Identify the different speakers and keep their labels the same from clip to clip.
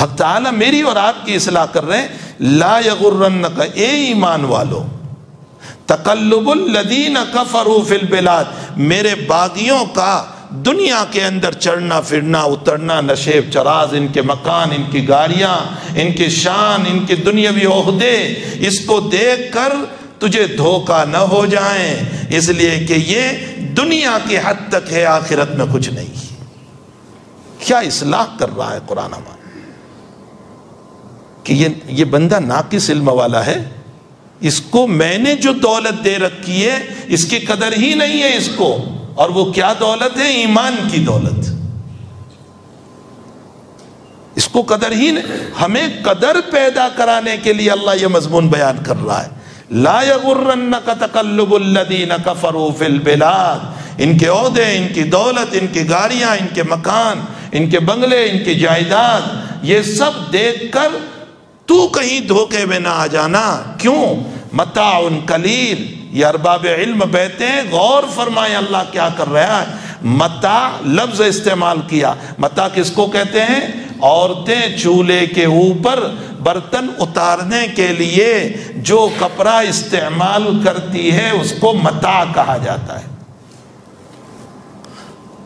Speaker 1: حق تعالیٰ میری اور آپ کی اصلاح کر رہے ہیں، لا یغرنک، اے ایمان والو، تقلب الذین کفروا فی البلاد، میرے باغیوں کا دنیا کے اندر چڑھنا پھرنا اترنا، نشیب چراز، ان کے مکان، ان کی گاڑیاں، ان کی شان، ان کے دنیاوی عہدے، اس کو دیکھ کر تجھے دھوکہ نہ ہو جائیں، اس لیے کہ یہ دنیا کی حد تک ہے، آخرت میں کچھ نہیں۔ کیا اصلاح کر رہا ہے قرآن ہمارا کہ یہ بندہ ناقص علم والا ہے، اس کو میں نے جو دولت دے رکھی ہے اس کی قدر ہی نہیں ہے اس کو، اور وہ کیا دولت ہے؟ ایمان کی دولت، اس کو قدر ہی نہیں۔ ہمیں قدر پیدا کرانے کے لیے اللہ یہ مضمون بیان کر رہا ہے، لا یغرنک تقلب الذین کفروا فی البلاد، ان کے عہدے، ان کی دولت، ان کی گاڑیاں، ان کے مکان، ان کے بنگلے، ان کی جائیداد، یہ سب دیکھ کر تو کہیں دھوکے میں نہ آ جانا۔ کیوں؟ متاع قلیل، یہ ارباب علم بیٹھے ہیں، غور فرمائیں اللہ کیا کر رہا ہے۔ متاع لفظ استعمال کیا، متاع کس کو کہتے ہیں؟ عورتیں چولہے کے اوپر برتن اتارنے کے لیے جو کپڑا استعمال کرتی ہے اس کو متاع کہا جاتا ہے۔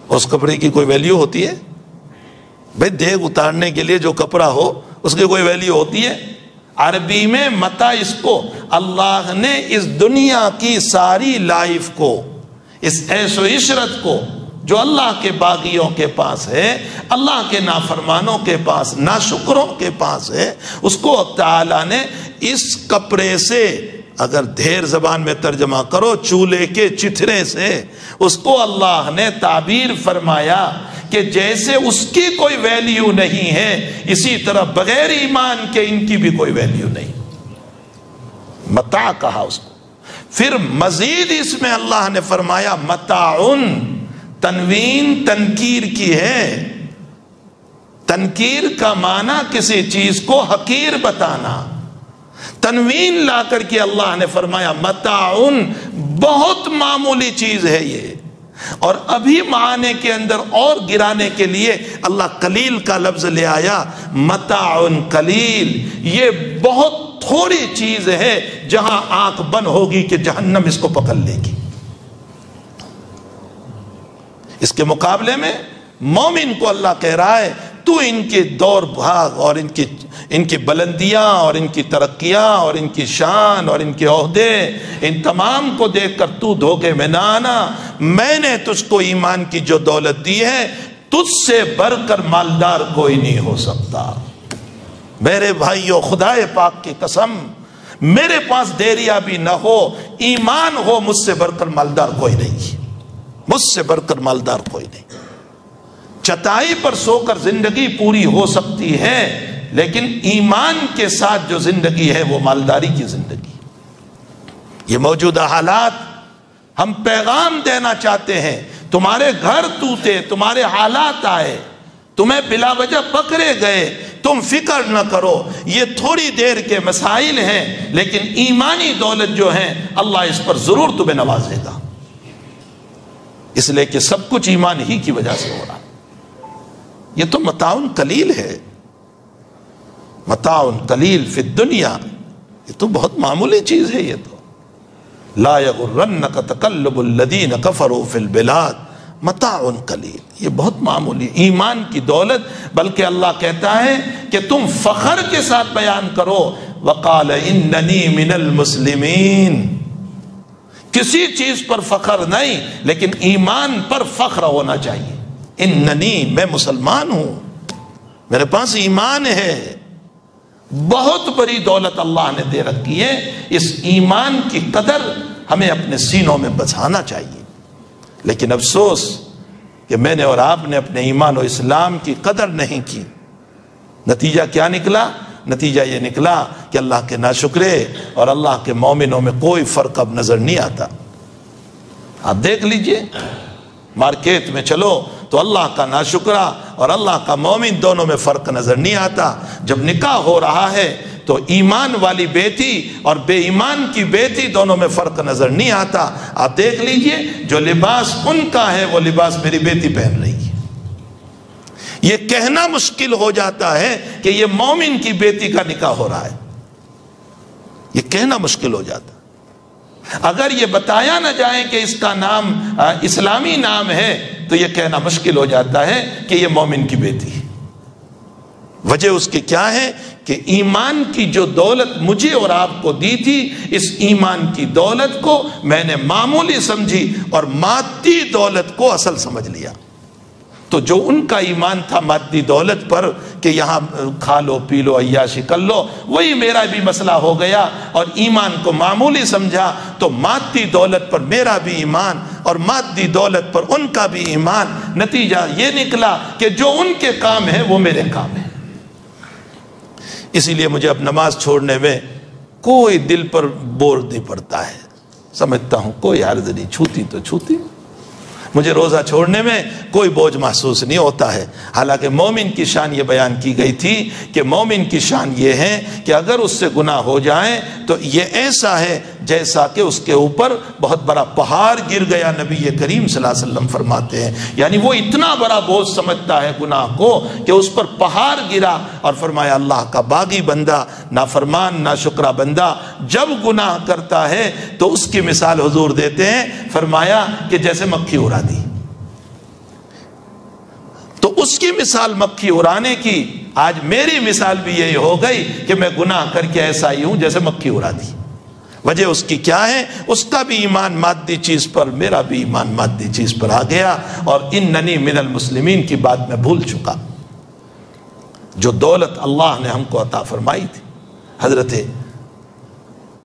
Speaker 1: اس کپڑے کی کوئی ویلیو ہوتی ہے؟ بھئی دیگ اتارنے کے لیے جو کپڑا ہو اس کی کوئی ویلیو ہوتی ہے؟ عربی میں متاع، اس کو اللہ نے اس دنیا کی ساری لائف کو، اس عیش و عشرت کو جو اللہ کے باغیوں کے پاس ہے، اللہ کے نافرمانوں کے پاس، ناشکروں کے پاس ہے، اس کو تعالیٰ نے اس کپڑے سے، اگر دھیر زبان میں ترجمہ کرو، چولہے کے چتھرے سے اس کو اللہ نے تعبیر فرمایا کہ جیسے اس کی کوئی ویلیو نہیں ہے، اسی طرح بغیر ایمان کے ان کی بھی کوئی ویلیو نہیں۔ متاع کہا اس کو۔ پھر مزید اس میں اللہ نے فرمایا متاعن، تنوین تنکیر کی ہے۔ تنکیر کا معنی کسی چیز کو حقیر بتانا، تنوین لا کر کے اللہ نے فرمایا متاعن، بہت معمولی چیز ہے یہ۔ اور ابھی معنی کے اندر اور گرانے کے لیے اللہ قلیل کا لفظ لے آیا، متاعن قلیل، یہ بہت تھوڑی چیز ہے جہاں آنکھ بند ہوگی کہ جہنم اس کو پکڑ لے گی۔ اس کے مقابلے میں مومن کو اللہ کہہ رہا ہے تو ان کے دور بھاگ اور ان کی بلندیاں اور ان کی ترقیاں اور ان کی شان اور ان کے عہدے، ان تمام کو دیکھ کر تو دھوکے میں نہ آنا۔ میں نے تجھ کو ایمان کی جو دولت دی ہے، تجھ سے بڑھ کر مالدار کوئی نہیں ہو سکتا۔ میرے بھائیو، خدا پاک کی قسم، میرے پاس دیریا بھی نہ ہو، ایمان ہو، مجھ سے بڑھ کر مالدار کوئی نہیں، مجھ سے بڑھ کر مالدار کوئی نہیں۔ چٹائی پر سو کر زندگی پوری ہو سکتی ہے، لیکن ایمان کے ساتھ جو زندگی ہے وہ مالداری کی زندگی۔ یہ موجودہ حالات ہم پیغام دینا چاہتے ہیں، تمہارے گھر ٹوٹے، تمہارے حالات آئے، تمہیں بلا وجہ پکڑے گئے، تم فکر نہ کرو، یہ تھوڑی دیر کے مسائل ہیں، لیکن ایمانی دولت جو ہے اللہ اس پر ضرور تمہیں نوازے گا، اس لیے کہ سب کچھ ایمان ہی کی وجہ سے ہو رہا۔ یہ تو متاعن قلیل ہے، متاع قلیل فی الدنیا، یہ تو بہت معمولی چیز ہے۔ یہ تو لا یغرنک تقلب الذین کفروا فی البلاد، متاع قلیل، یہ بہت معمولی ایمان کی دولت۔ بلکہ اللہ کہتا ہے کہ تم فخر کے ساتھ بیان کرو، وقال اننی من المسلمین، کسی چیز پر فخر نہیں، لیکن ایمان پر فخر ہونا چاہیے۔ اننی، میں مسلمان ہوں، میرے پاس ایمان ہے، بہت بڑی دولت اللہ نے دے رکھی ہے۔ اس ایمان کی قدر ہمیں اپنے سینوں میں بسانا چاہیے۔ لیکن افسوس کہ میں نے اور آپ نے اپنے ایمان و اسلام کی قدر نہیں کی۔ نتیجہ کیا نکلا؟ نتیجہ یہ نکلا کہ اللہ کے ناشکرے اور اللہ کے مومنوں میں کوئی فرق اب نظر نہیں آتا۔ آپ دیکھ لیجئے، مارکیٹ میں چلو تو اللہ کا ناشکرہ اور اللہ کا مومن دونوں میں فرق نظر نہیں آتا۔ جب نکاح ہو رہا ہے تو ایمان والی بیٹی اور بے ایمان کی بیٹی دونوں میں فرق نظر نہیں آتا۔ آپ دیکھ لیجئے، جو لباس ان کا ہے وہ لباس میری بیٹی پہن رہی ہے۔ یہ کہنا مشکل ہو جاتا ہے کہ یہ مومن کی بیٹی کا نکاح ہو رہا ہے، یہ کہنا مشکل ہو جاتا ہے۔ اگر یہ بتایا نہ جائے کہ اس کا نام اسلامی نام ہے تو یہ کہنا مشکل ہو جاتا ہے کہ یہ مومن کی بیٹی ہے۔ وجہ اس کی کیا ہے کہ ایمان کی جو دولت مجھے اور آپ کو دی تھی، اس ایمان کی دولت کو میں نے معمولی سمجھی اور مادی دولت کو اصل سمجھ لیا۔ تو جو ان کا ایمان تھا مادی دولت پر کہ یہاں کھا لو پی لو عیاشی کر لو، وہی میرا بھی مسئلہ ہو گیا، اور ایمان کو معمولی سمجھا تو مادی دولت پر میرا بھی ایمان اور مادی دولت پر ان کا بھی ایمان، نتیجہ یہ نکلا کہ جو ان کے کام ہے وہ میرے کام ہے۔ اسی لیے مجھے اب نماز چھوڑنے میں کوئی دل پر بور نہیں پڑتا ہے، سمجھتا ہوں کوئی عرض نہیں، چھوتی تو چھوتی، مجھے روزہ چھوڑنے میں کوئی بوجھ محسوس نہیں ہوتا ہے۔ حالانکہ مومن کی شان یہ بیان کی گئی تھی کہ مومن کی شان یہ ہے کہ اگر اس سے گناہ ہو جائیں تو یہ ایسا ہے جیسا کہ اس کے اوپر بہت بڑا پہاڑ گر گیا۔ نبی کریم صلی اللہ علیہ وسلم فرماتے ہیں، یعنی وہ اتنا بڑا بوجھ سمجھتا ہے گناہ کو کہ اس پر پہاڑ گرا، اور فرمایا اللہ کا باغی بندہ، نافرمان ناشکرا بندہ جب گناہ کرتا ہے تو اس کی مثال حضور دیتے ہیں، فرمایا کہ جیسے مکھی اڑا دی۔ تو اس کی مثال مکھی اڑانے کی، آج میری مثال بھی یہی ہو گئی کہ میں گناہ کر کے ایسا ہی ہوں جیسے مکھی اڑا دی۔ وجہ اس کی کیا ہے؟ اس کا بھی ایمان مادی چیز پر، میرا بھی ایمان مادی چیز پر آ گیا، اور اننی من المسلمین کی بات میں بھول چکا۔ جو دولت اللہ نے ہم کو عطا فرمائی تھی، حضرت